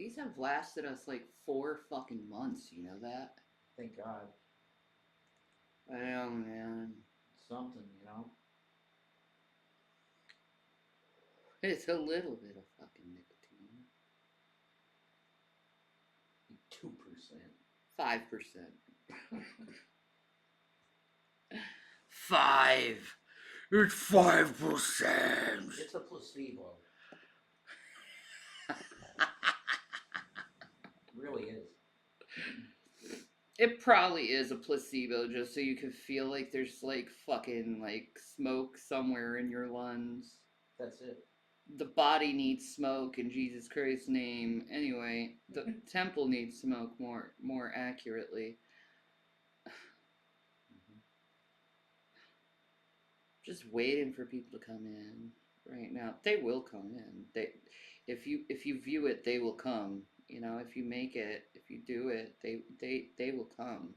These have lasted us like 4 fucking months, you know that? Thank God. I know, man. Something, you know? It's a little bit of fucking nicotine. 2%. 5%. 5. It's 5%. It's a placebo. It really is. It probably is a placebo just so you can feel like there's like fucking like smoke somewhere in your lungs. That's it. The body needs smoke in Jesus Christ's name. Anyway, the temple needs smoke more accurately. Mm-hmm. Just waiting for people to come in right now. They will come in. If you view it, they will come. You know, if you make it, if you do it, they will come.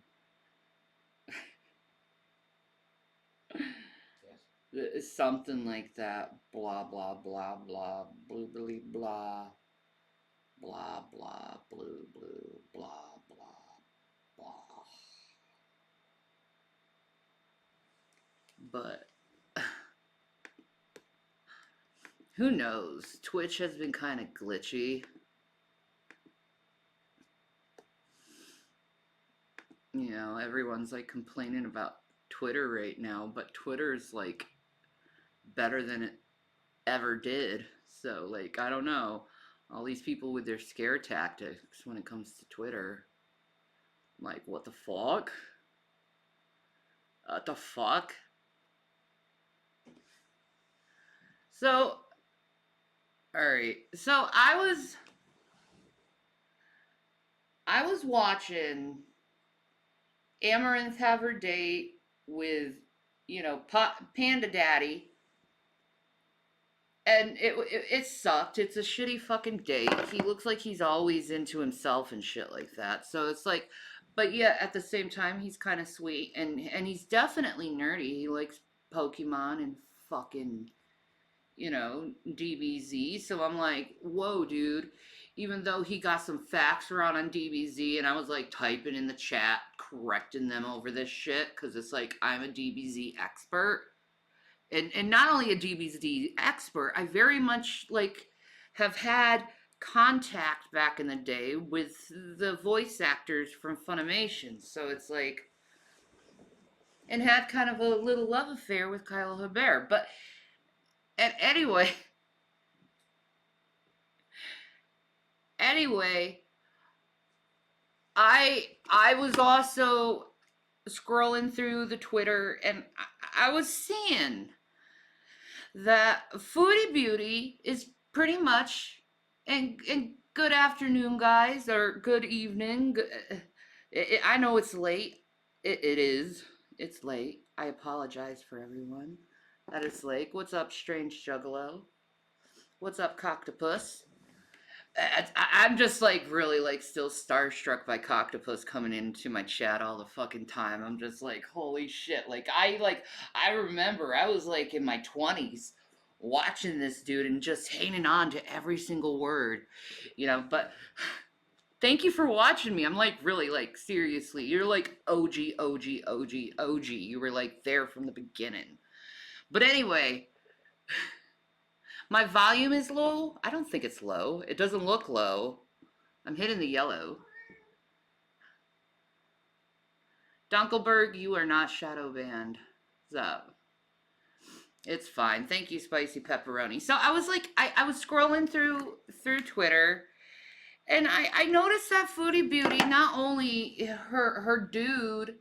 Yes. Something like that. Blah blah blah blah blue blah blah blah blah blue blue blah blah blah. But who knows? Twitch has been kind of glitchy. You know, everyone's like complaining about Twitter right now, but Twitter is like better than it ever did. So, like, I don't know. All these people with their scare tactics when it comes to Twitter. Like, what the fuck? What the fuck? So, alright. So, I was watching Amaranth have her date with, Panda Daddy. And it sucked. It's a shitty fucking date. He looks like he's always into himself and shit like that. So it's like, but yeah, at the same time, he's kind of sweet and he's definitely nerdy. He likes Pokemon and fucking, DBZ. So I'm like, whoa, dude. Even though he got some facts around on DBZ, and I was like typing in the chat, correcting them over this shit, because it's like I'm a DBZ expert. And not only a DBZ expert, I very much like have had contact back in the day with the voice actors from Funimation. So it's like, and had kind of a little love affair with Kyle Hebert. But and anyway, I was also scrolling through the Twitter and I was seeing that Foodie Beauty is pretty much, and good afternoon, guys, or good evening. I know it's late. It is. It's late. I apologize for everyone that it's late. What's up, strange juggalo? What's up, coctopus? I'm just like really like still starstruck by Coctopus coming into my chat all the fucking time. I'm just like, holy shit. I remember I was like in my 20s watching this dude and just hanging on to every single word, but thank you for watching me. I'm like really like seriously. You're like OG OG OG OG. You were like there from the beginning. But anyway, my volume is low. I don't think it's low. It doesn't look low. I'm hitting the yellow. Dunkelberg, you are not shadow banned. What's up? It's fine. Thank you, spicy pepperoni. So I was like, I was scrolling through Twitter, and I noticed that Foodie Beauty, not only her dude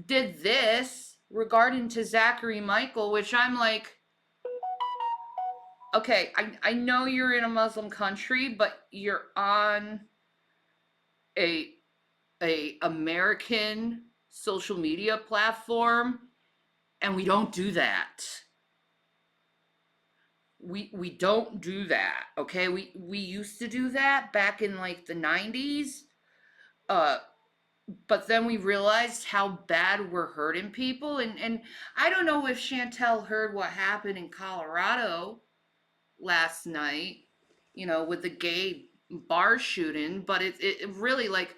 did this regarding to Zachary Michael, which I'm like, okay, I know you're in a Muslim country, but you're on a American social media platform, and we don't do that. We don't do that. Okay, we used to do that back in like the 90s. But then we realized how bad we're hurting people, and I don't know if Chantal heard what happened in Colorado last night, with the gay bar shooting, but it really like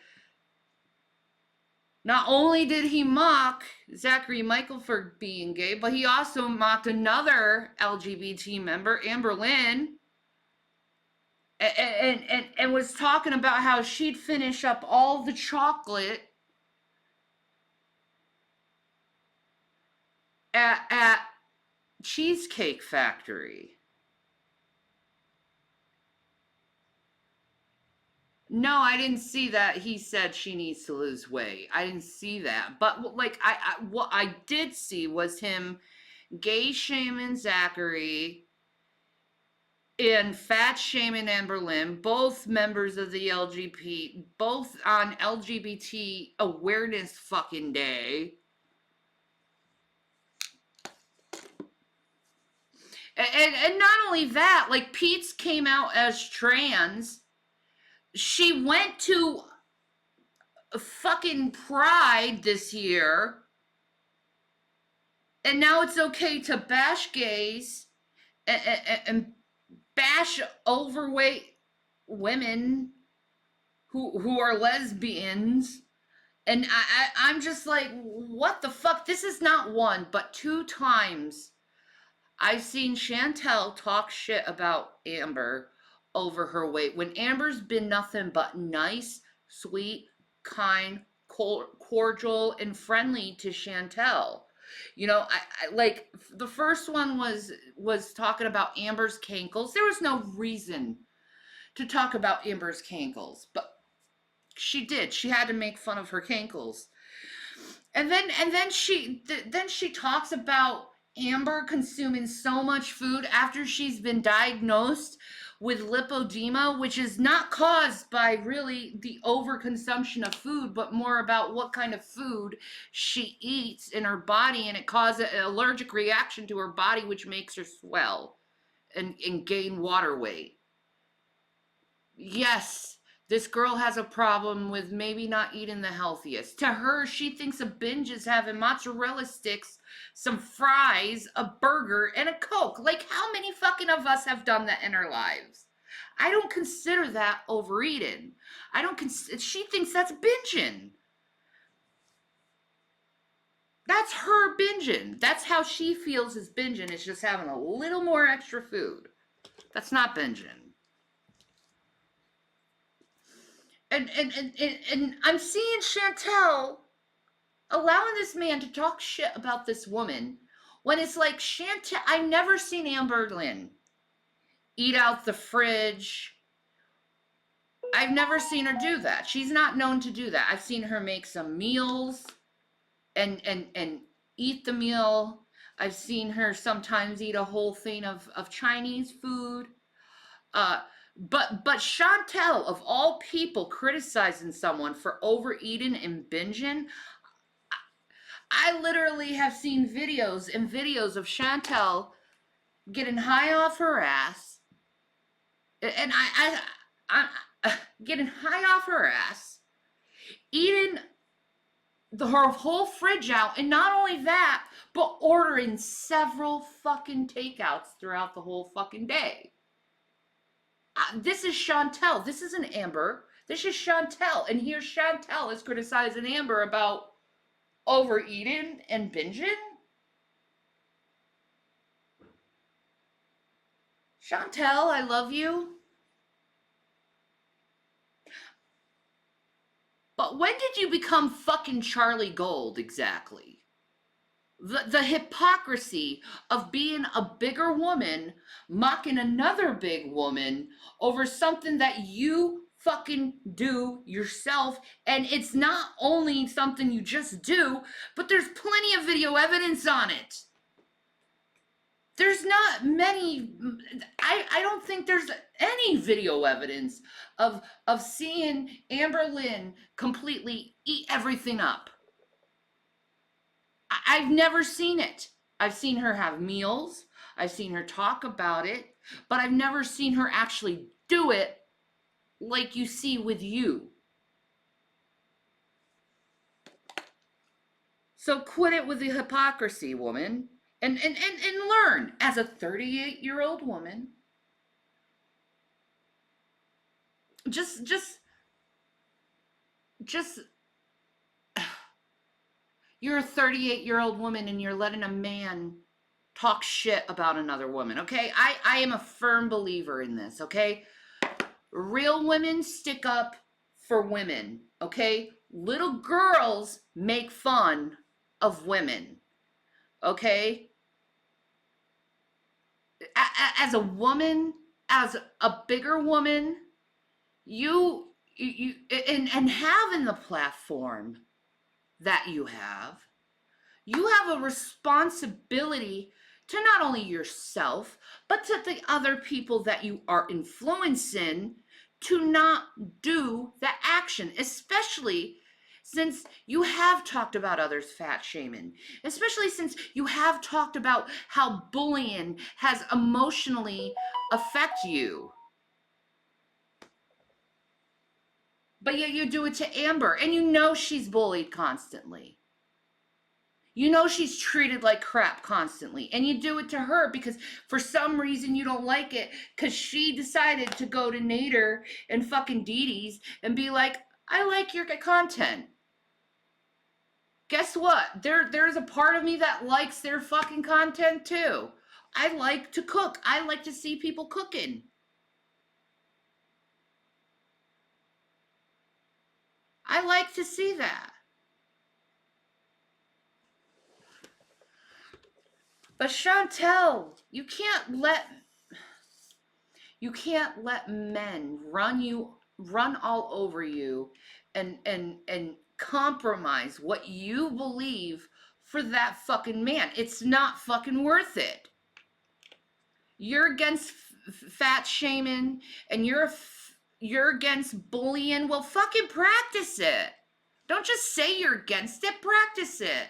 not only did he mock Zachary Michael for being gay, but he also mocked another LGBT member, Amber Lynn, and was talking about how she'd finish up all the chocolate at Cheesecake Factory. No, I didn't see that. He said she needs to lose weight. I didn't see that. But like what I did see was him gay shaming Zachary and fat shaming Amber Lynn, both members of the LGBT, both on LGBT awareness fucking day. And not only that, like Pete's came out as trans. She went to fucking Pride this year, and now it's okay to bash gays and bash overweight women who are lesbians. And I'm just like, what the fuck? This is not one, but 2 times I've seen Chantal talk shit about Amber over her weight when Amber's been nothing but nice, sweet, kind, cordial, and friendly to Chantal. You know, I like the first one was talking about Amber's cankles. There was no reason to talk about Amber's cankles, but she did. She had to make fun of her cankles. And then she talks about Amber consuming so much food after she's been diagnosed with lipodema, which is not caused by really the overconsumption of food, but more about what kind of food she eats in her body, and it causes an allergic reaction to her body, which makes her swell and gain water weight. Yes, this girl has a problem with maybe not eating the healthiest. To her, she thinks a binge is having mozzarella sticks, some fries, a burger, and a Coke. Like, how many fucking of us have done that in our lives? I don't consider that overeating. I don't consider, she thinks that's binging. That's her binging. That's how she feels is binging, is just having a little more extra food. That's not binging. And I'm seeing Chantal allowing this man to talk shit about this woman when it's like Chantal. I've never seen Amber Lynn eat out the fridge. I've never seen her do that. She's not known to do that. I've seen her make some meals and eat the meal. I've seen her sometimes eat a whole thing of Chinese food. Uh, but Chantal, of all people, criticizing someone for overeating and binging. I literally have seen videos and videos of Chantal getting high off her ass, and I getting high off her ass, eating her whole fridge out, and not only that, but ordering several fucking takeouts throughout the whole fucking day. This is Chantal. This isn't Amber. This is Chantal. And here Chantal is criticizing Amber about overeating and binging. Chantal, I love you. But when did you become fucking Charlie Gold exactly? The hypocrisy of being a bigger woman mocking another big woman over something that you fucking do yourself, and it's not only something you just do, but there's plenty of video evidence on it. There's not many, I don't think there's any video evidence of seeing Amber Lynn completely eat everything up. I've never seen it. I've seen her have meals. I've seen her talk about it, but I've never seen her actually do it like you see with you. So quit it with the hypocrisy, woman, and learn as a 38-year-old woman. just just just you're a 38-year-old woman and you're letting a man talk shit about another woman, okay? I am a firm believer in this, okay? Real women stick up for women, okay? Little girls make fun of women, okay? As a woman, as a bigger woman, you and having the platform that you have a responsibility to not only yourself, but to the other people that you are influencing to not do the action, especially since you have talked about others fat shaming, especially since you have talked about how bullying has emotionally affected you. But yet you do it to Amber, and you know she's bullied constantly. You know she's treated like crap constantly. And you do it to her because for some reason you don't like it because she decided to go to Nader and fucking Dee Dee's and be like, I like your content. Guess what? There's a part of me that likes their fucking content too. I like to cook. I like to see people cooking. I like to see that. But Chantal, you can't let men run all over you and compromise what you believe for that fucking man. It's not fucking worth it. You're against fat shaming and you're against bullying. Well, fucking practice it. Don't just say you're against it, practice it.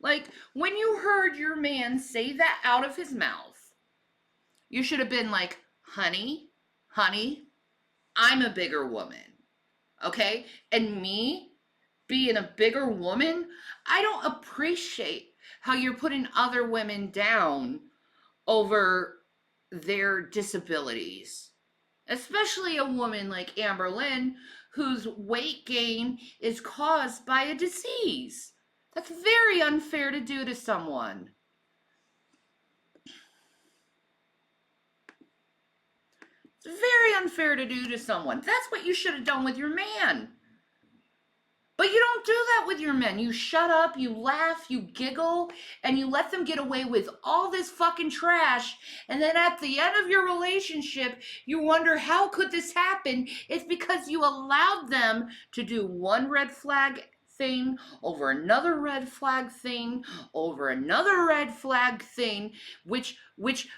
Like, when you heard your man say that out of his mouth, you should have been like, honey, I'm a bigger woman, okay? And me being a bigger woman, I don't appreciate how you're putting other women down over their disabilities. Especially a woman like Amber Lynn, whose weight gain is caused by a disease. That's very unfair to do to someone. It's very unfair to do to someone. That's what you should have done with your man. But you don't do that with your men. You shut up, you laugh, you giggle, and you let them get away with all this fucking trash. And then at the end of your relationship, you wonder how could this happen? It's because you allowed them to do one red flag thing over another red flag thing over another red flag thing, which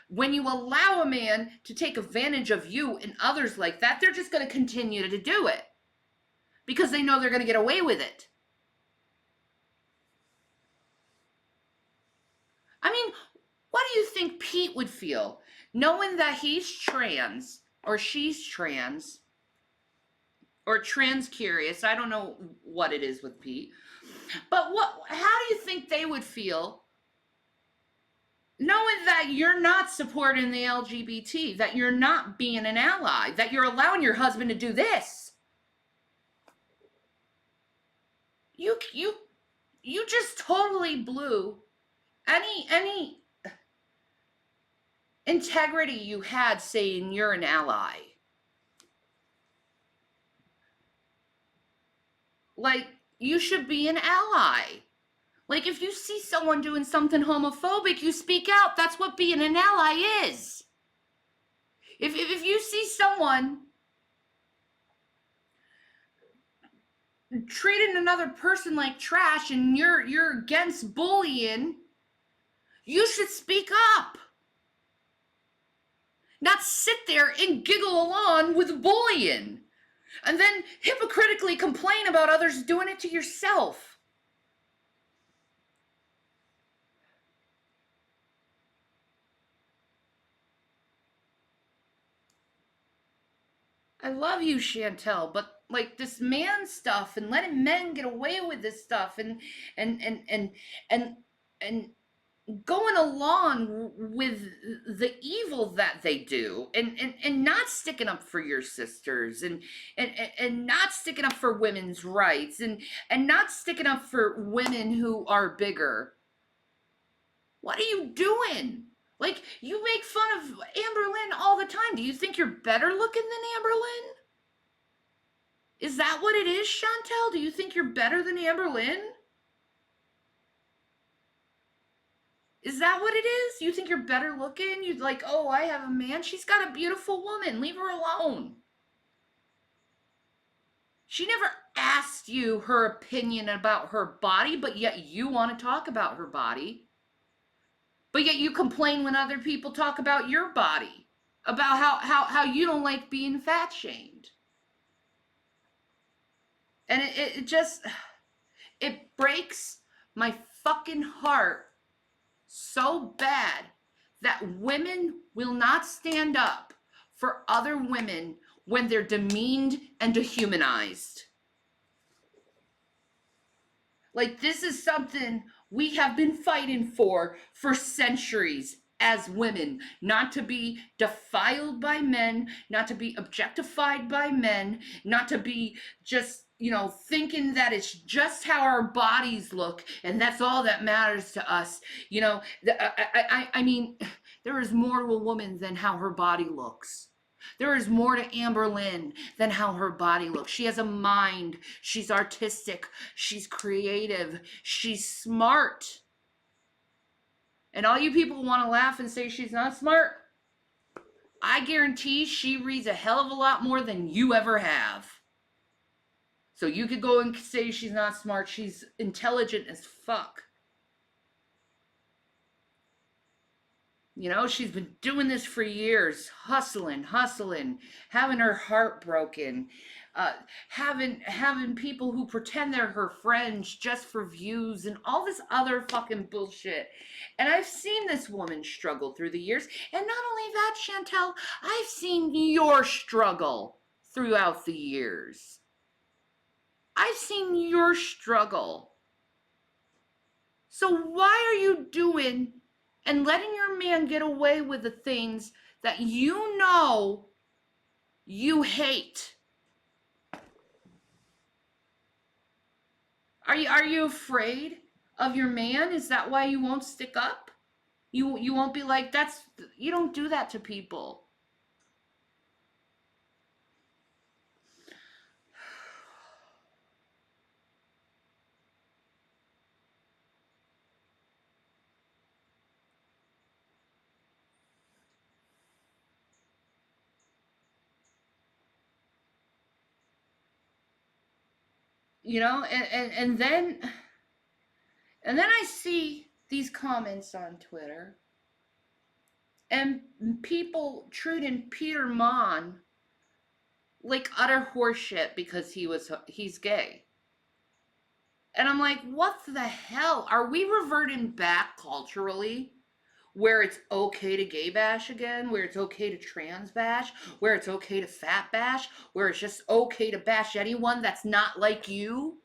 when you allow a man to take advantage of you and others like that, they're just going to continue to do it because they know they're going to get away with it. I mean, what do you think Pete would feel knowing that he's trans or she's trans or trans curious? I don't know what it is with Pete. But how do you think they would feel knowing that you're not supporting the LGBT, that you're not being an ally, that you're allowing your husband to do this? You just totally blew any integrity you had saying you're an ally. Like, you should be an ally. Like, if you see someone doing something homophobic, you speak out. That's what being an ally is. If you see someone treating another person like trash and you're against bullying, you should speak up. Not sit there and giggle along with bullying and then hypocritically complain about others doing it to yourself. I love you, Chantal, but like this man stuff and letting men get away with this stuff and and and and and going along with the evil that they do and not sticking up for your sisters and not sticking up for women's rights and not sticking up for women who are bigger. What are you doing? Like, you make fun of Amber Lynn all the time. Do you think you're better looking than Amber Lynn? Is that what it is, Chantal? Do you think you're better than Amber Lynn? Is that what it is? You think you're better looking? You're like, oh, I have a man. She's got a beautiful woman. Leave her alone. She never asked you her opinion about her body, but yet you want to talk about her body. But yet you complain when other people talk about your body, about how you don't like being fat shamed. And it just, it breaks my fucking heart so bad that women will not stand up for other women when they're demeaned and dehumanized. Like, this is something we have been fighting for centuries as women, not to be defiled by men, not to be objectified by men, not to be just, thinking that it's just how our bodies look and that's all that matters to us. I mean, there is more to a woman than how her body looks. There is more to Amber Lynn than how her body looks. She has a mind. She's artistic. She's creative. She's smart. And all you people want to laugh and say she's not smart, I guarantee she reads a hell of a lot more than you ever have. So you could go and say she's not smart. She's intelligent as fuck. She's been doing this for years, hustling, having her heart broken, having people who pretend they're her friends just for views and all this other fucking bullshit. And I've seen this woman struggle through the years. And not only that, Chantal, I've seen your struggle throughout the years. I've seen your struggle. So why are you doing and letting your man get away with the things that you know you hate? Are you afraid of your man? Is that why you won't stick up? You won't be like, you don't do that to people. And then I see these comments on Twitter and people treating Peter Mon like utter horseshit because he's gay. And I'm like, what the hell? Are we reverting back culturally where it's okay to gay bash again, where it's okay to trans bash, where it's okay to fat bash, where it's just okay to bash anyone that's not like you?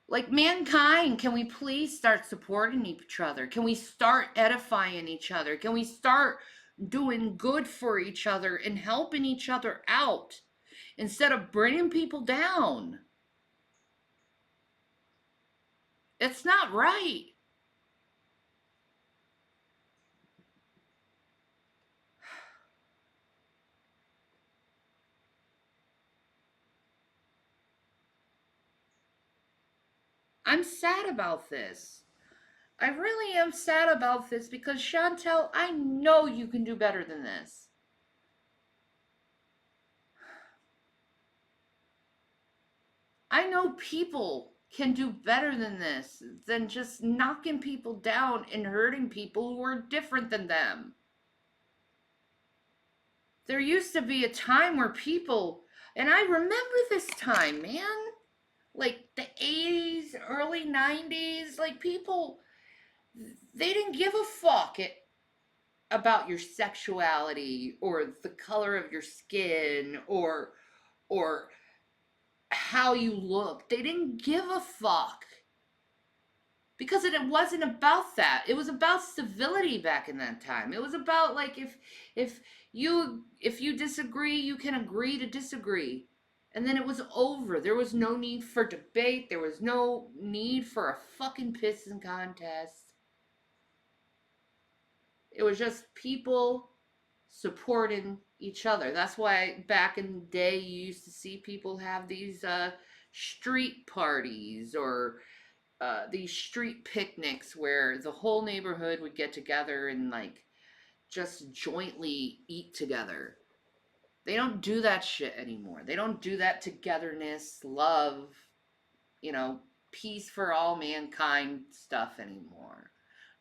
Like, mankind, can we please start supporting each other? Can we start edifying each other? Can we start doing good for each other and helping each other out instead of bringing people down? It's not right. I'm sad about this. I really am sad about this because, Chantal, I know you can do better than this. I know people can do better than this, than just knocking people down and hurting people who are different than them. There used to be a time where people, and I remember this time, man, like the 80s, early 90s, like people, they didn't give a fuck about your sexuality or the color of your skin or how you look. They didn't give a fuck. Because it wasn't about that. It was about civility back in that time. It was about like if if you disagree, you can agree to disagree. And then it was over. There was no need for debate. There was no need for a fucking pissing contest. It was just people supporting each other. That's why back in the day you used to see people have these street parties or these street picnics where the whole neighborhood would get together and like just jointly eat together. They don't do that shit anymore. They don't do that togetherness, love, you know, peace for all mankind stuff anymore.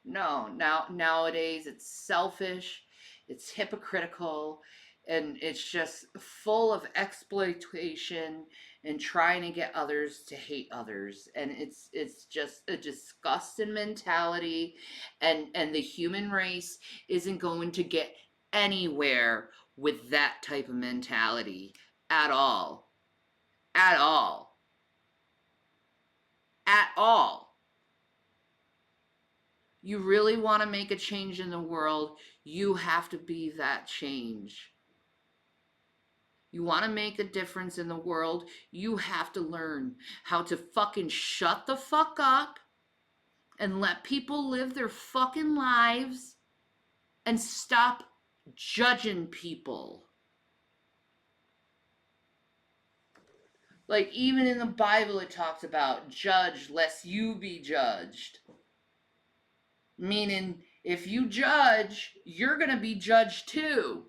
No, nowadays it's selfish, it's hypocritical, and it's just full of exploitation and trying to get others to hate others. And it's just a disgusting mentality, and the human race isn't going to get anywhere with that type of mentality at all. At all. At all. You really want to make a change in the world, you have to be that change. You want to make a difference in the world, you have to learn how to fucking shut the fuck up and let people live their fucking lives and stop judging people. Like, even in the Bible, it talks about judge lest you be judged. Meaning, if you judge, you're going to be judged too.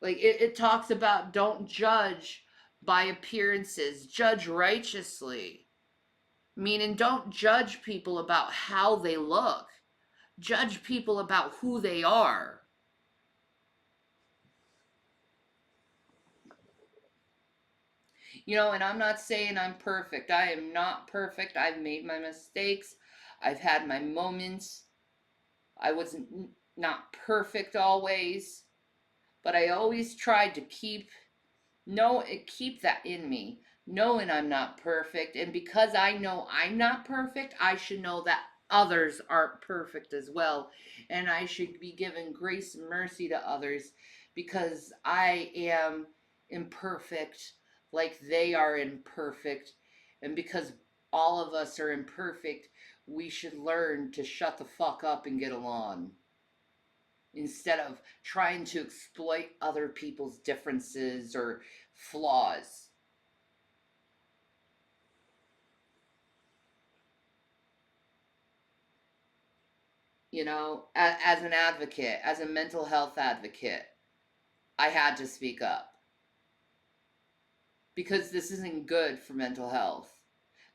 Like, it talks about don't judge by appearances, judge righteously. Meaning, don't judge people about how they look, judge people about who they are. You know, and I'm not saying I'm perfect. I am not perfect. I've made my mistakes. I've had my moments. I wasn't not perfect always, but I always tried to keep that in me, knowing I'm not perfect. And because I know I'm not perfect, I should know that others aren't perfect as well. And I should be given grace and mercy to others because I am imperfect like they are imperfect. And because all of us are imperfect, we should learn to shut the fuck up and get along instead of trying to exploit other people's differences or flaws. You know, as an advocate, as a mental health advocate, I had to speak up because this isn't good for mental health.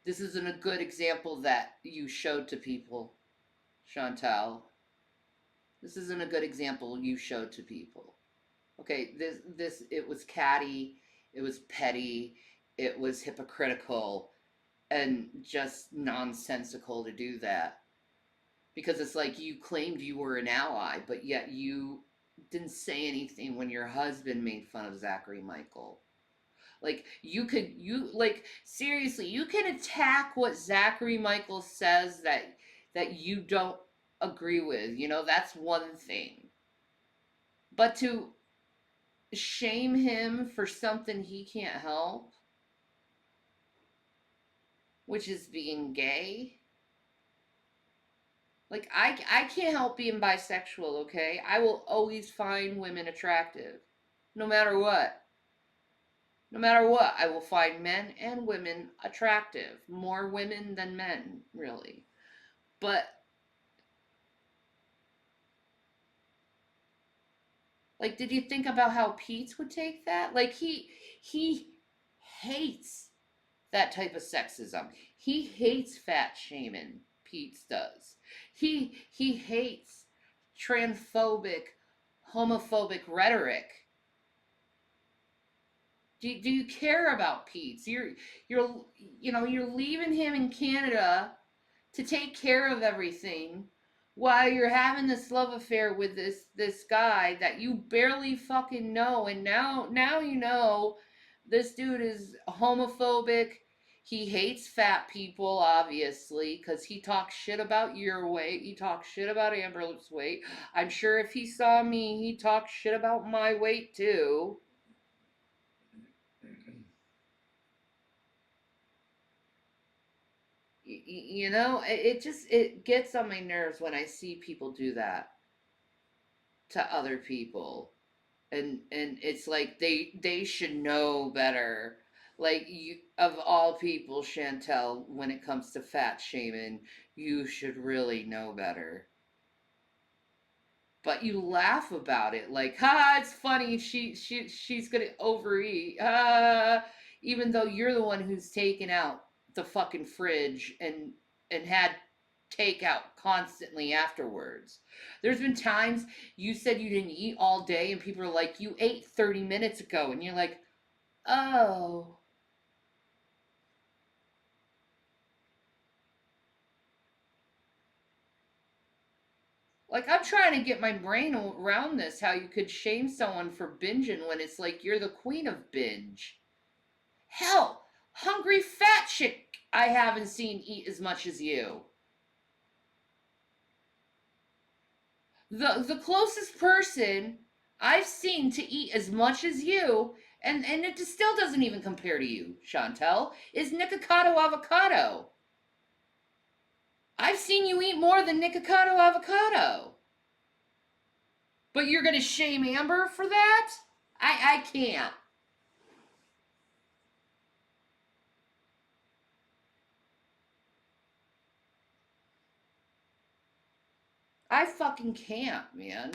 This isn't a good example that you showed to people, Chantal. This isn't a good example you showed to people. Okay, this it was catty, it was petty, it was hypocritical and just nonsensical to do that. Because it's like you claimed you were an ally, but yet you didn't say anything when your husband made fun of Zachary Michael. Like you seriously, you can attack what Zachary Michael says that you don't agree with. You know, that's one thing. But to shame him for something he can't help, which is being gay. Like I can't help being bisexual, okay? I will always find women attractive. No matter what. No matter what, I will find men and women attractive. More women than men, really. But like, did you think about how Pete would take that? Like he hates that type of sexism. He hates fat shaming. Pete does. He hates transphobic, homophobic rhetoric. Do you care about Pete? You're you're leaving him in Canada to take care of everything while you're having this love affair with this guy that you barely fucking know, and now you know this dude is homophobic. He hates fat people, obviously, because he talks shit about your weight. He talks shit about Amber's weight. I'm sure if he saw me, he'd talk shit about my weight too. You know, it just it gets on my nerves when I see people do that to other people, and it's like they should know better. Like, you, of all people, Chantel, when it comes to fat shaming, you should really know better. But you laugh about it like, ha, it's funny, she's gonna overeat, even though you're the one who's taken out the fucking fridge and had takeout constantly afterwards. There's been times you said you didn't eat all day and people are like, you ate 30 minutes ago, and you're like, oh. Like, I'm trying to get my brain around this, how you could shame someone for binging when it's like you're the queen of binge. Hell, hungry fat chick I haven't seen eat as much as you. The closest person I've seen to eat as much as you, and it still doesn't even compare to you, Chantel, is Nikocado Avocado. I've seen you eat more than Nikocado Avocado. But you're gonna shame Amber for that? I can't. I fucking can't, man.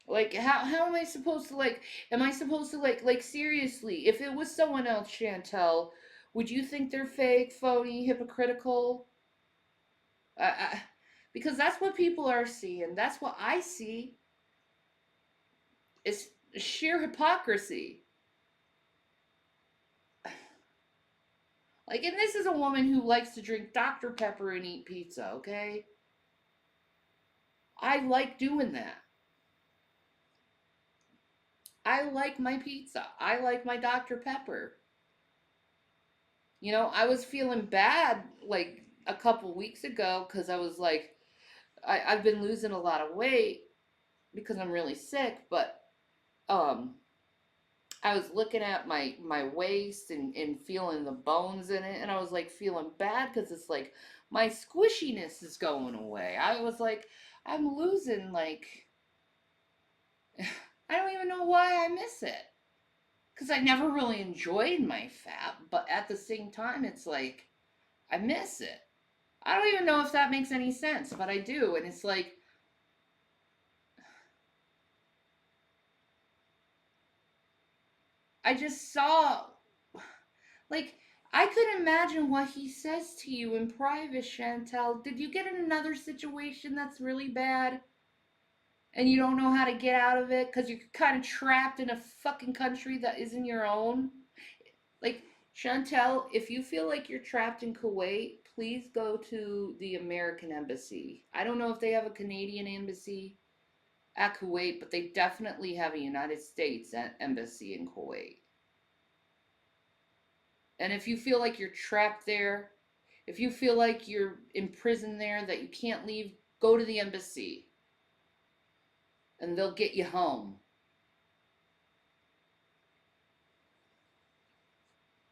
Like, how am I supposed to, like, am I supposed to, like seriously, if it was someone else, Chantel, would you think they're fake, phony, hypocritical? I, because that's what people are seeing. That's what I see. It's sheer hypocrisy. Like, and this is a woman who likes to drink Dr. Pepper and eat pizza, okay? I like doing that. I like my pizza. I like my Dr. Pepper. You know, I was feeling bad like a couple weeks ago because I was like, I've been losing a lot of weight because I'm really sick, but um I was looking at my waist and feeling the bones in it, and I was like feeling bad because it's like my squishiness is going away. I was like, I'm losing, like, I don't even know why I miss it. Because I never really enjoyed my fat, but at the same time, it's like I miss it. I don't even know if that makes any sense, but I do. And it's like, I just saw, like, I could imagine what he says to you in private, Chantel. Did you get in another situation that's really bad and you don't know how to get out of it because you're kind of trapped in a fucking country that isn't your own? Like, Chantel, if you feel like you're trapped in Kuwait, please go to the American embassy. I don't know if they have a Canadian embassy at Kuwait, but they definitely have a United States embassy in Kuwait. And if you feel like you're trapped there, if you feel like you're in prison there, that you can't leave, go to the embassy and they'll get you home.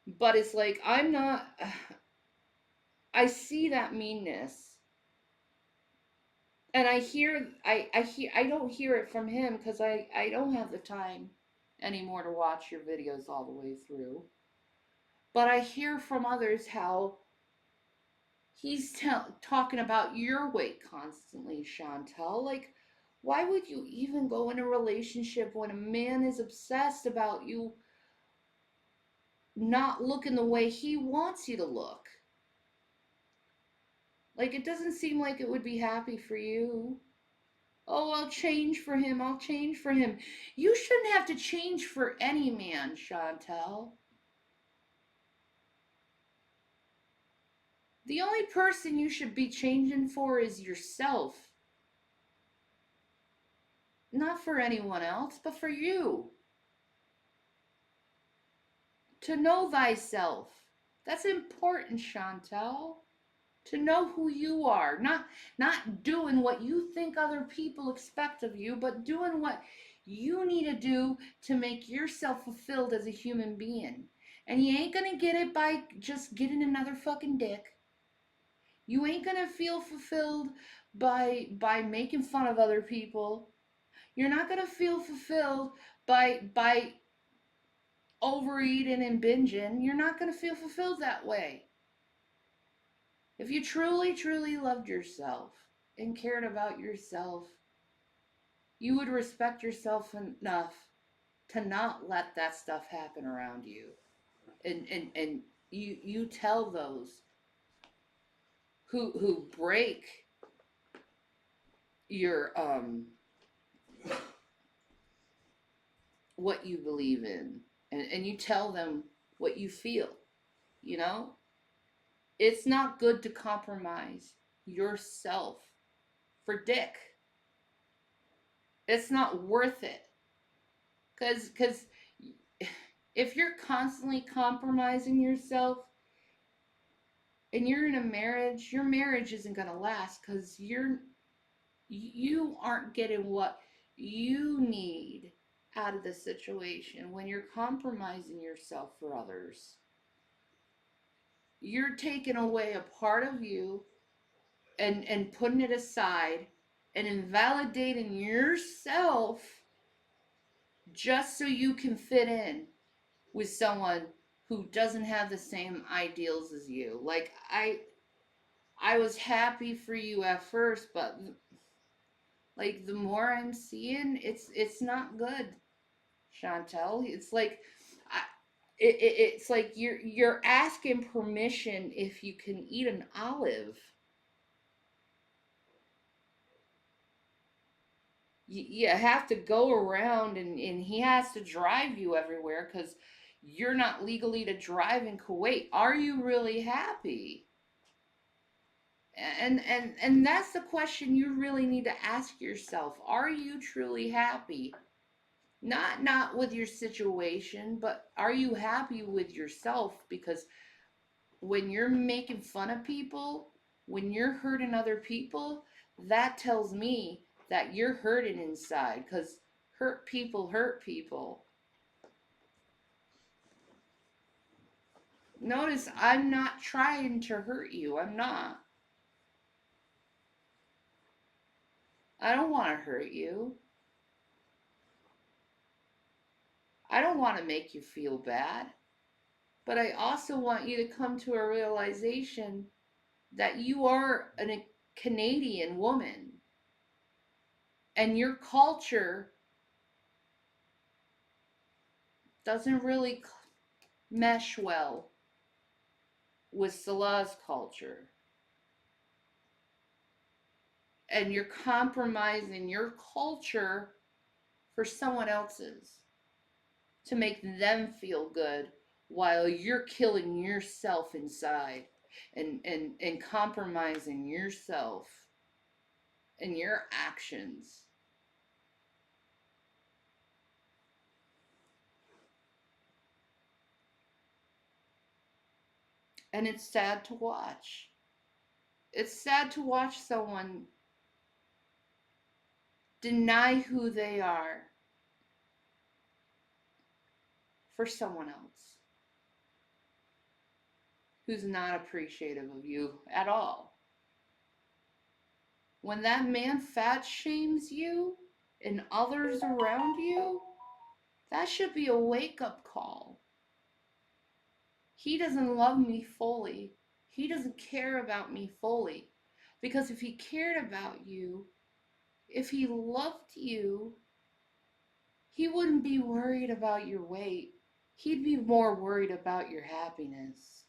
But it's like, I'm not, I see that meanness. And I don't hear it from him because I don't have the time anymore to watch your videos all the way through. But I hear from others how he's talking about your weight constantly, Chantel. Like, why would you even go in a relationship when a man is obsessed about you not looking the way he wants you to look? Like, it doesn't seem like it would be happy for you. Oh, I'll change for him. I'll change for him. You shouldn't have to change for any man, Chantel. The only person you should be changing for is yourself. Not for anyone else, but for you. To know thyself. That's important, Chantal. To know who you are. Not doing what you think other people expect of you, but doing what you need to do to make yourself fulfilled as a human being. And you ain't gonna get it by just getting another fucking dick. You ain't gonna feel fulfilled by making fun of other people. You're not gonna feel fulfilled by overeating and binging. You're not gonna feel fulfilled that way. If you truly, truly loved yourself and cared about yourself, you would respect yourself enough to not let that stuff happen around you. And you tell those who break your what you believe in, and you tell them what you feel, you know? It's not good to compromise yourself for dick. It's not worth it. Cuz if you're constantly compromising yourself and you're in a marriage, your marriage isn't going to last cuz you aren't getting what you need out of the situation when you're compromising yourself for others. You're taking away a part of you and putting it aside and invalidating yourself just so you can fit in with someone who doesn't have the same ideals as you. Like I was happy for you at first, but like the more I'm seeing, it's not good, Chantel. It's like I, it's like you're asking permission if you can eat an olive. You have to go around and he has to drive you everywhere because you're not legally to drive in Kuwait. Are you really happy? And that's the question you really need to ask yourself. Are you truly happy? Not with your situation, but are you happy with yourself? Because when you're making fun of people, when you're hurting other people, that tells me that you're hurting inside because hurt people hurt people. Notice I'm not trying to hurt you. I'm not. I don't want to hurt you. I don't want to make you feel bad. But I also want you to come to a realization that you are a Canadian woman and your culture doesn't really mesh well with Salah's culture. And you're compromising your culture for someone else's to make them feel good while you're killing yourself inside and compromising yourself and your actions. And it's sad to watch. It's sad to watch someone deny who they are for someone else who's not appreciative of you at all. When that man fat shames you and others around you, that should be a wake up call. He doesn't love me fully. He doesn't care about me fully. Because if he cared about you, if he loved you, he wouldn't be worried about your weight. He'd be more worried about your happiness.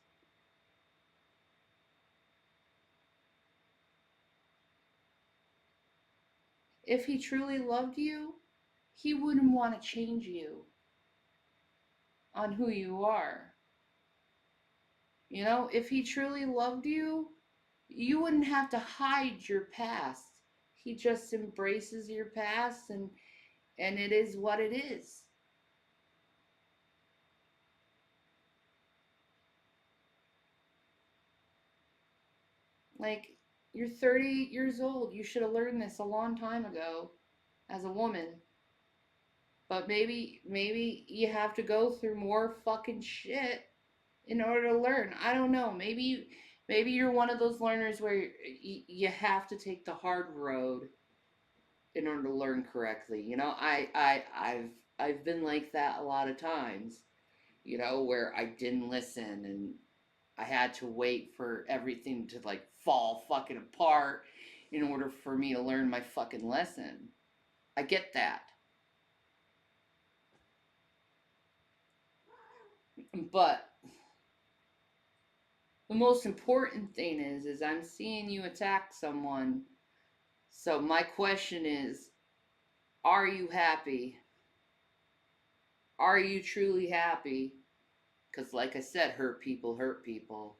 If he truly loved you, he wouldn't want to change you on who you are. You know, if he truly loved you, you wouldn't have to hide your past. He just embraces your past, and it is what it is. Like, you're 38 years old. You should have learned this a long time ago as a woman. But maybe you have to go through more fucking shit in order to learn. I don't know. Maybe you're one of those learners where you have to take the hard road in order to learn correctly. You know, I've been like that a lot of times. You know, where I didn't listen and I had to wait for everything to like fall fucking apart in order for me to learn my fucking lesson. I get that. But the most important thing is I'm seeing you attack someone. So my question is, are you happy? Are you truly happy? Because like I said, hurt people hurt people.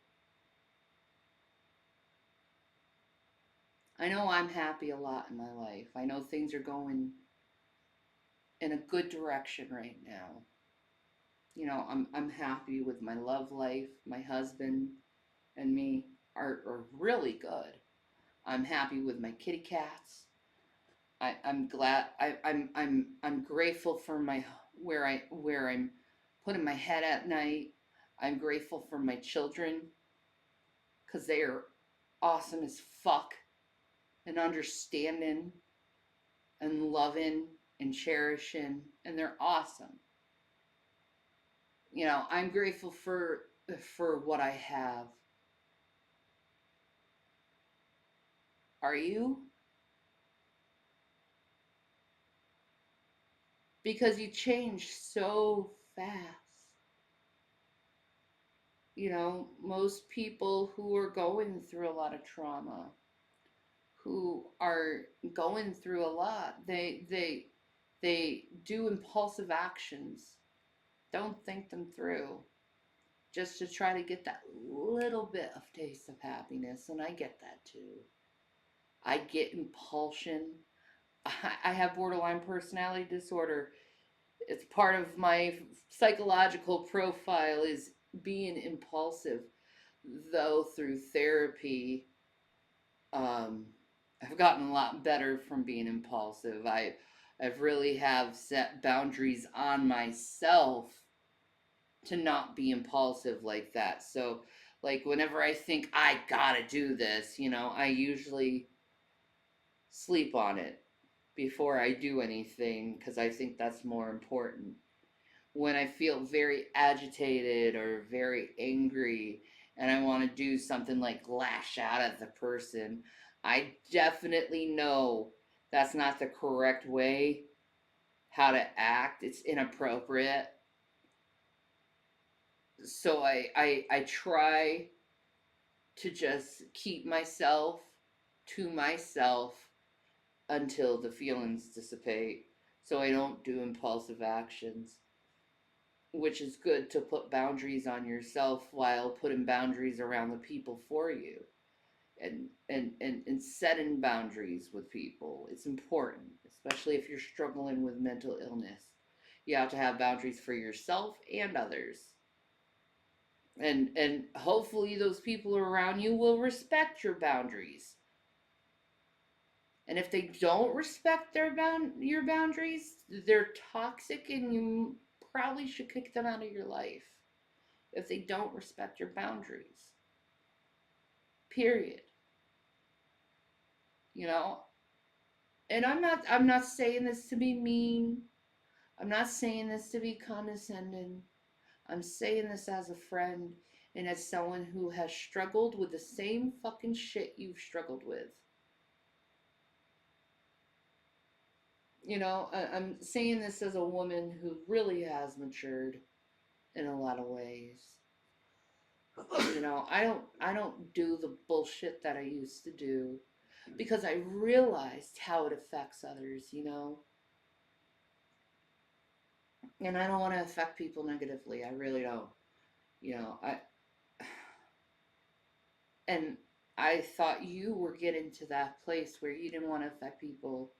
I know I'm happy a lot in my life. I know things are going in a good direction right now. You know, I'm happy with my love life. My husband and me are really good. I'm happy with my kitty cats. I'm glad. I'm grateful for my where I'm putting my head at night. I'm grateful for my children because they are awesome as fuck and understanding and loving and cherishing, and they're awesome. You know, I'm grateful for what I have. Are you? Because you change so fast. You know, most people who are going through a lot of trauma, who are going through a lot, they do impulsive actions, don't think them through, just to try to get that little bit of taste of happiness. And I get that too. I get impulsion. I have borderline personality disorder. It's part of my psychological profile is being impulsive. Though through therapy, um, I've gotten a lot better from being impulsive. I've really have set boundaries on myself to not be impulsive like that. So like whenever I think I gotta do this, you know, I usually sleep on it before I do anything because I think that's more important. When I feel very agitated or very angry and I want to do something like lash out at the person, I definitely know that's not the correct way how to act. It's inappropriate. So I try to just keep myself to myself until the feelings dissipate so I don't do impulsive actions, which is good to put boundaries on yourself while putting boundaries around the people for you, and setting boundaries with people. It's important, especially if you're struggling with mental illness. You have to have boundaries for yourself and others, and hopefully those people around you will respect your boundaries. And if they don't respect your boundaries, they're toxic, and you probably should kick them out of your life if they don't respect your boundaries. Period. You know, and I'm not saying this to be mean. I'm not saying this to be condescending. I'm saying this as a friend and as someone who has struggled with the same fucking shit you've struggled with. You know, I'm saying this as a woman who really has matured in a lot of ways. You know, I don't do the bullshit that I used to do because I realized how it affects others, you know. And I don't want to affect people negatively. I really don't. You know, And I thought you were getting to that place where you didn't want to affect people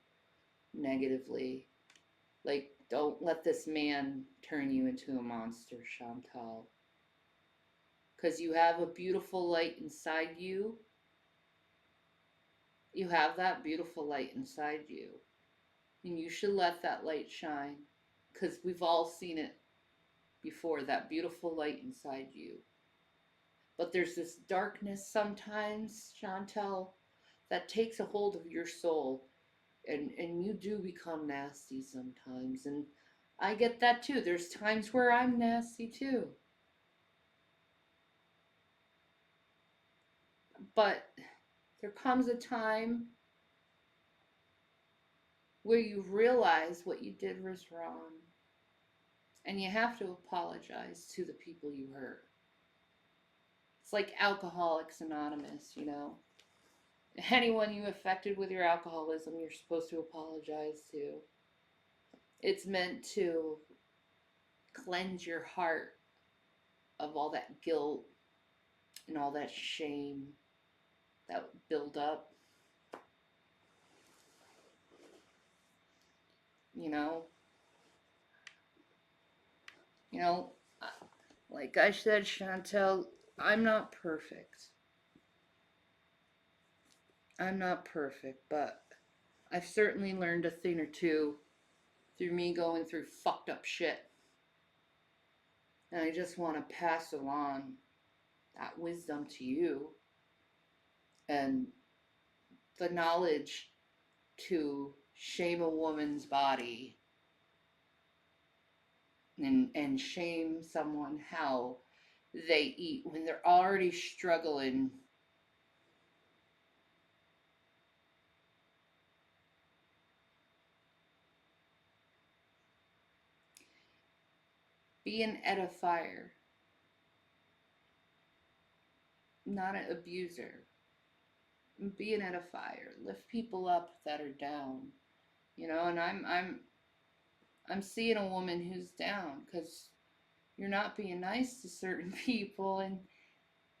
negatively. Like, don't let this man turn you into a monster, Chantal. Because you have a beautiful light inside you. You have that beautiful light inside you. And you should let that light shine. Because we've all seen it before, that beautiful light inside you. But there's this darkness sometimes, Chantal, that takes a hold of your soul. And you do become nasty sometimes. And I get that too. There's times where I'm nasty too. But there comes a time where you realize what you did was wrong. And you have to apologize to the people you hurt. It's like Alcoholics Anonymous, you know. Anyone you affected with your alcoholism, you're supposed to apologize to. It's meant to cleanse your heart of all that guilt and all that shame that build up. You know, you know, like I said, Chantel, I'm not perfect. I'm not perfect, but I've certainly learned a thing or two through me going through fucked up shit. And I just want to pass along that wisdom to you and the knowledge to shame a woman's body and shame someone how they eat when they're already struggling. Be an edifier, not an abuser. Be an edifier. Lift people up that are down. You know, and I'm seeing a woman who's down because you're not being nice to certain people, and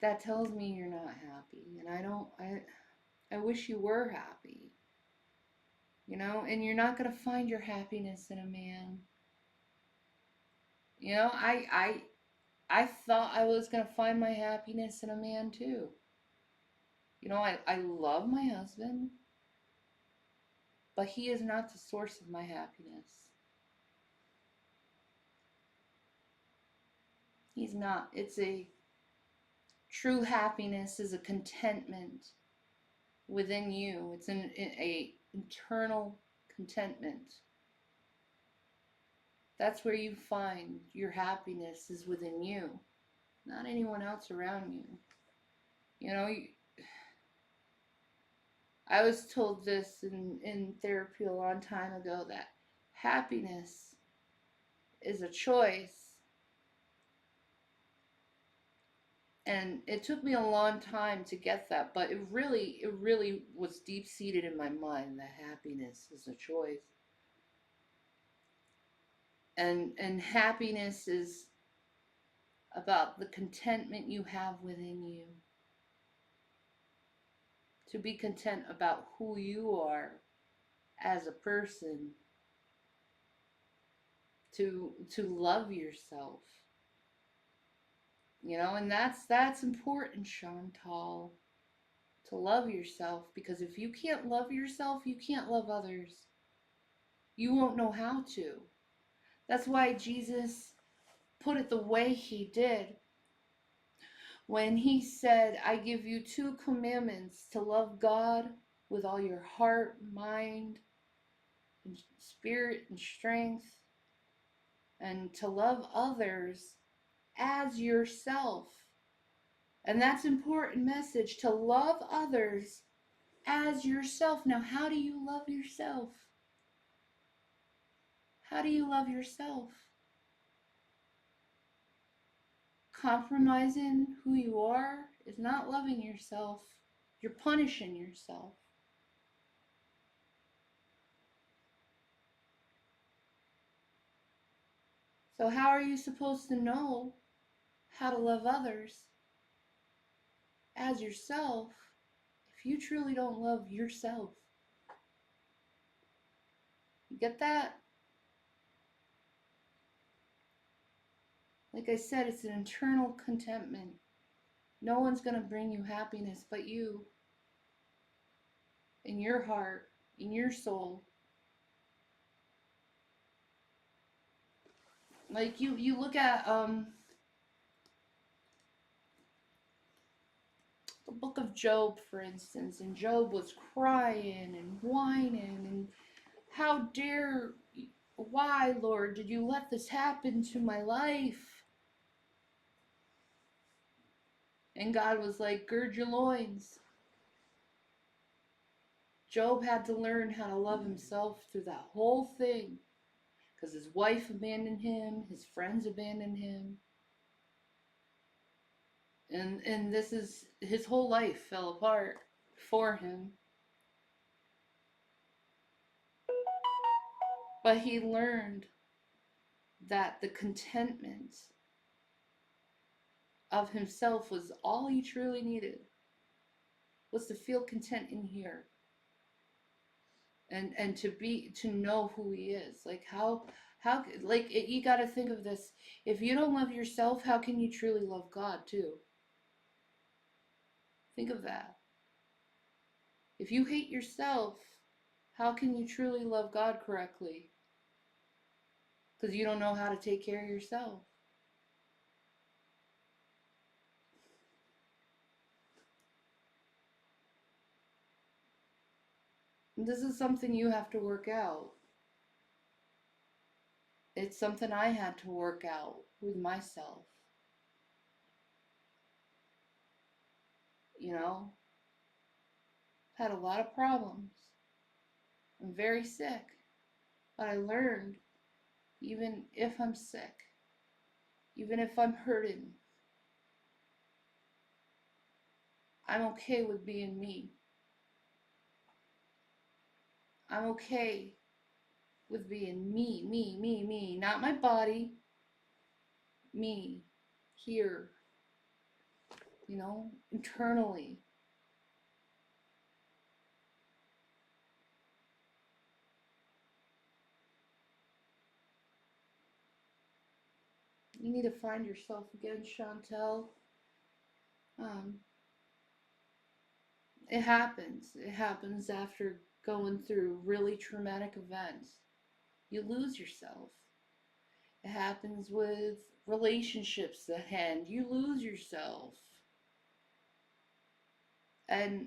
that tells me you're not happy. And I wish you were happy. You know, and you're not going to find your happiness in a man. You know, I thought I was going to find my happiness in a man too. You know, I love my husband, but he is not the source of my happiness. He's not. It's a true happiness is a contentment within you. It's a internal contentment. That's where you find your happiness is within you, not anyone else around you. You know, I was told this in therapy a long time ago that happiness is a choice. And it took me a long time to get that, but it really was deep seated in my mind that happiness is a choice. And happiness is about the contentment you have within you. To be content about who you are as a person, to love yourself. You know, and that's important, Chantal, to love yourself, because if you can't love yourself, you can't love others. You won't know how to. That's why Jesus put it the way he did when he said, I give you two commandments: to love God with all your heart, mind, and spirit and strength, and to love others as yourself. And that's an important message, to love others as yourself. Now, how do you love yourself? How do you love yourself? Compromising who you are is not loving yourself. You're punishing yourself. So how are you supposed to know how to love others as yourself if you truly don't love yourself? You get that? Like I said, it's an internal contentment. No one's going to bring you happiness but you, in your heart, in your soul. Like you look at the book of Job, for instance, and Job was crying and whining and how dare, why, Lord, did you let this happen to my life? And God was like, gird your loins. Job had to learn how to love himself through that whole thing because his wife abandoned him, his friends abandoned him. And this is his whole life fell apart for him. But he learned that the contentment of himself was all he truly needed, was to feel content in here and to know who he is. Like how like it, you got to think of this. If you don't love yourself, how can you truly love God too? Think of that. If you hate yourself, how can you truly love God correctly? Because you don't know how to take care of yourself. And this is something you have to work out. It's something I had to work out with myself. You know, had a lot of problems. I'm very sick. But I learned, even if I'm sick, even if I'm hurting, I'm okay with being me. I'm okay with being me. Not my body, me, here, internally. You need to find yourself again, Chantal. Um, it happens. It happens after going through really traumatic events. You lose yourself. It happens with relationships that end. You lose yourself. And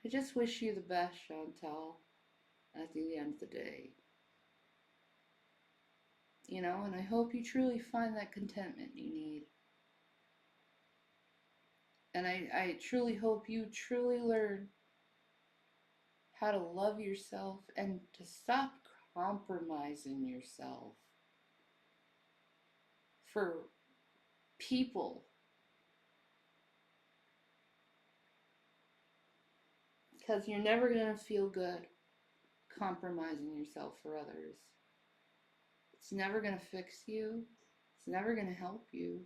I just wish you the best, Chantal, at the end of the day. And I hope you truly find that contentment you need. And I truly hope you truly learn how to love yourself and to stop compromising yourself for people. Because you're never going to feel good compromising yourself for others. It's never going to fix you. It's never going to help you.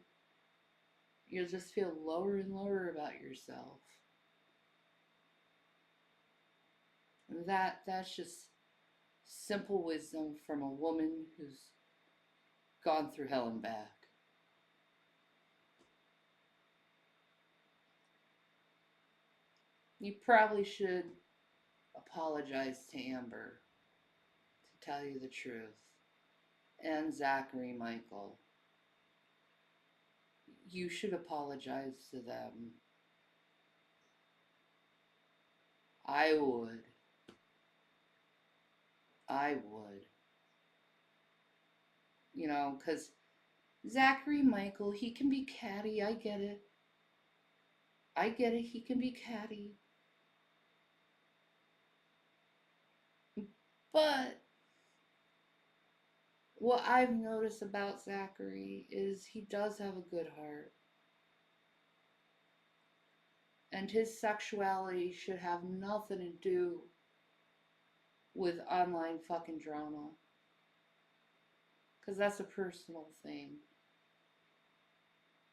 You'll just feel lower and lower about yourself. And that's just simple wisdom from a woman who's gone through hell and back. You probably should apologize to Amber, to tell you the truth, and Zachary Michael. You should apologize to them. I would. I would. Because Zachary Michael, he can be catty. I get it. I get it. He can be catty. But what I've noticed about Zachary is he does have a good heart. And his sexuality should have nothing to do with online fucking drama. because that's a personal thing.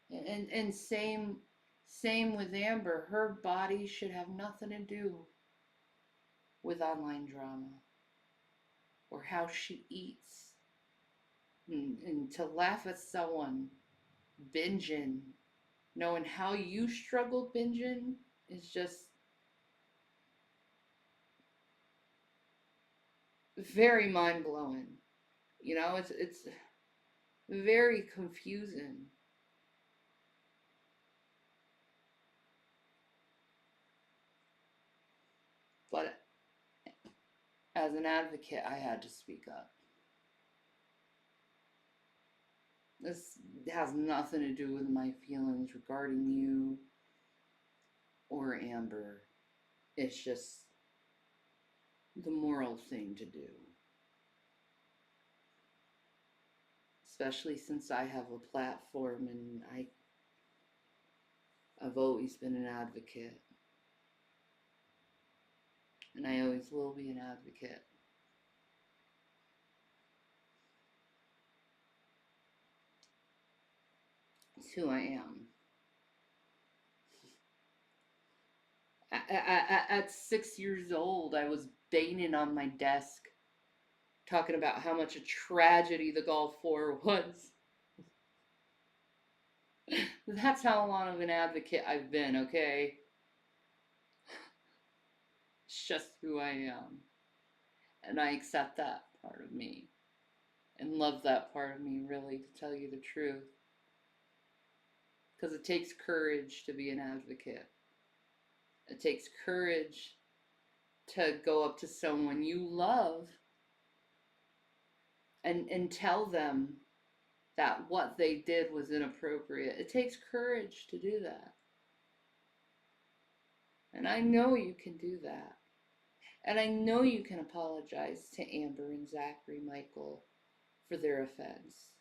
And same with Amber. Her body should have nothing to do with online drama or how she eats. And to laugh at someone binging, knowing how you struggle binging, is just very mind blowing. It's very confusing. But as an advocate, I had to speak up. This has nothing to do with my feelings regarding you or Amber. It's just the moral thing to do. Especially since I have a platform and I've always been an advocate. And I always will be an advocate. It's who I am. At 6 years old, I was banging on my desk talking about how much a tragedy the Gulf War was. That's how long of an advocate I've been, okay? It's just who I am. And I accept that part of me and love that part of me, really, to tell you the truth. Because it takes courage to be an advocate. It takes courage to go up to someone you love and tell them that what they did was inappropriate. It takes courage to do that. And I know you can do that. And I know you can apologize to Amber and Zachary Michael for their offense.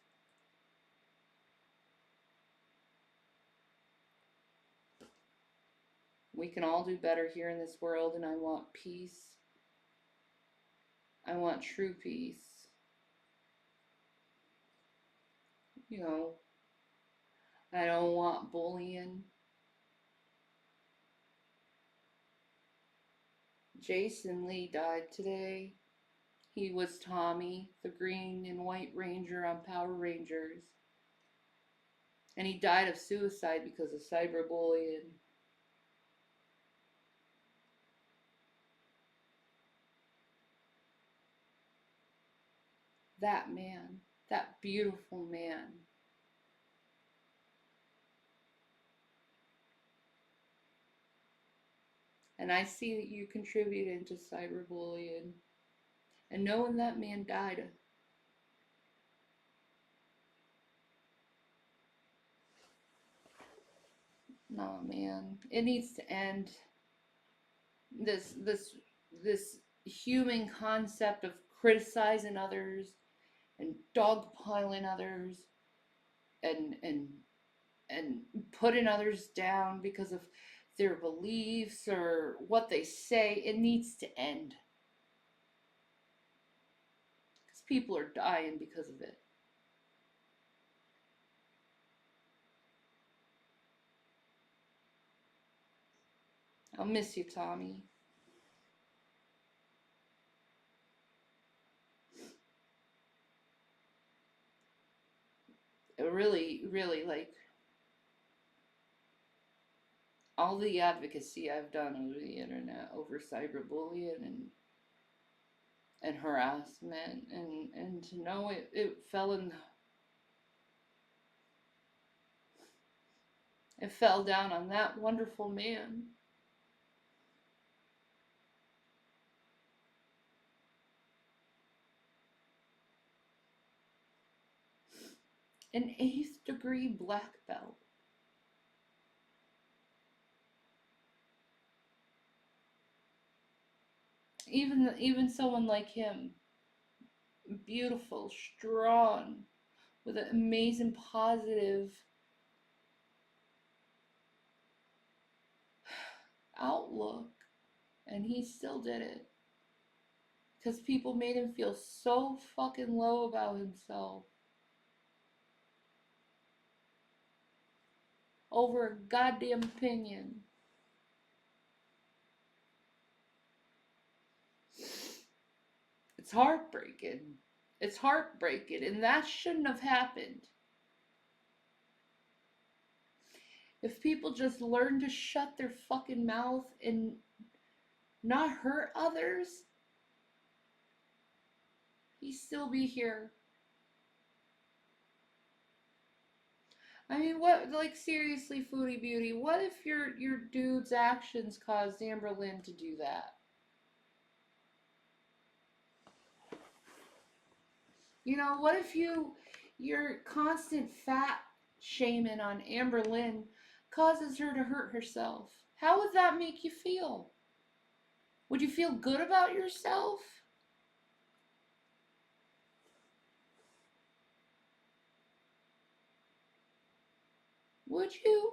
We can all do better here in this world, and I want peace. I want true peace. I don't want bullying. Jason Lee died today. He was Tommy, the green and white ranger on Power Rangers. And he died of suicide because of cyberbullying. That man, that beautiful man. And I see that you contributed to cyberbullying. And knowing that man died, no, man, it needs to end. This human concept of criticizing others and dogpiling others and and putting others down because of their beliefs or what they say, it needs to end. Because people are dying because of it. I'll miss you, Tommy. It really, really, like, all the advocacy I've done over the internet over cyberbullying and harassment and to know it fell down on that wonderful man. An 8th degree black belt. Even someone like him, beautiful, strong, with an amazing positive outlook, and he still did it because people made him feel so fucking low about himself. over a goddamn opinion. It's heartbreaking. It's heartbreaking, and that shouldn't have happened. If people just learn to shut their fucking mouth and not hurt others, he'd still be here. I mean, what, like, seriously, Foodie Beauty, what if your dude's actions caused Amberlynn to do that? You know, what if your constant fat shaming on Amberlynn causes her to hurt herself? How would that make you feel? Would you feel good about yourself? Would you?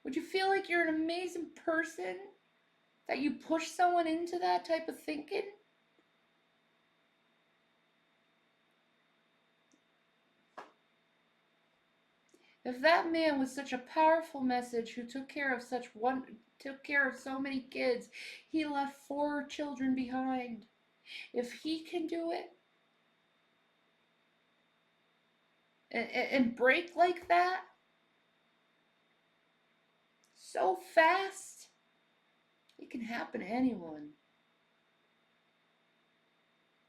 Would you feel like you're an amazing person that you push someone into that type of thinking? If that man was such a powerful message who took care of so many kids, he left 4 children behind. If he can do it and break like that so fast, it can happen to anyone.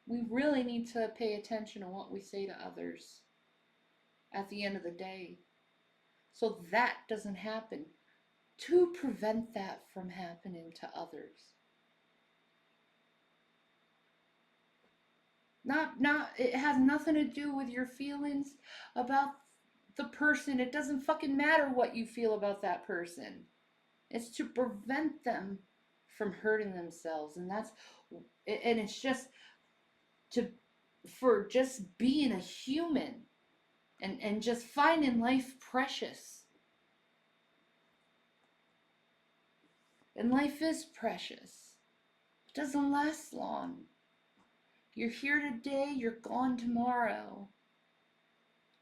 We really need to pay attention to what we say to others at the end of the day, so that doesn't happen, to prevent that from happening to others. Not it has nothing to do with your feelings about the person. It doesn't fucking matter what you feel about that person. It's to prevent them from hurting themselves, and it's just to for just being a human and just finding life precious. And life is precious. It doesn't last long. You're here today, you're gone tomorrow.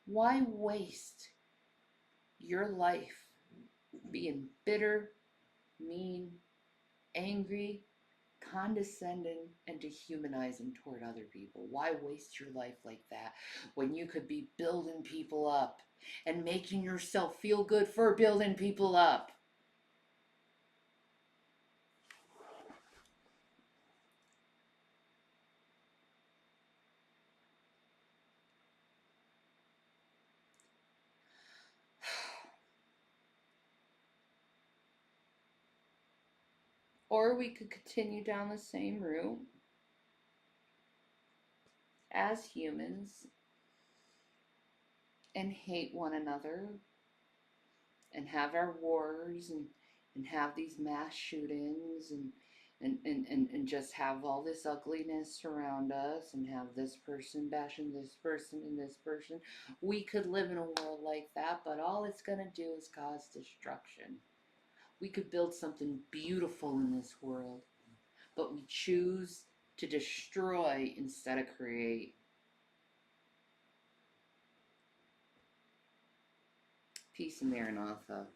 Why waste your life being bitter, mean, angry, condescending, and dehumanizing toward other people? Why waste your life like that when you could be building people up and making yourself feel good for building people up? Or we could continue down the same route as humans and hate one another and have our wars and have these mass shootings and just have all this ugliness around us and have this person bashing this person and this person. We could live in a world like that, but all it's going to do is cause destruction. We could build something beautiful in this world, but we choose to destroy instead of create. Peace and Maranatha.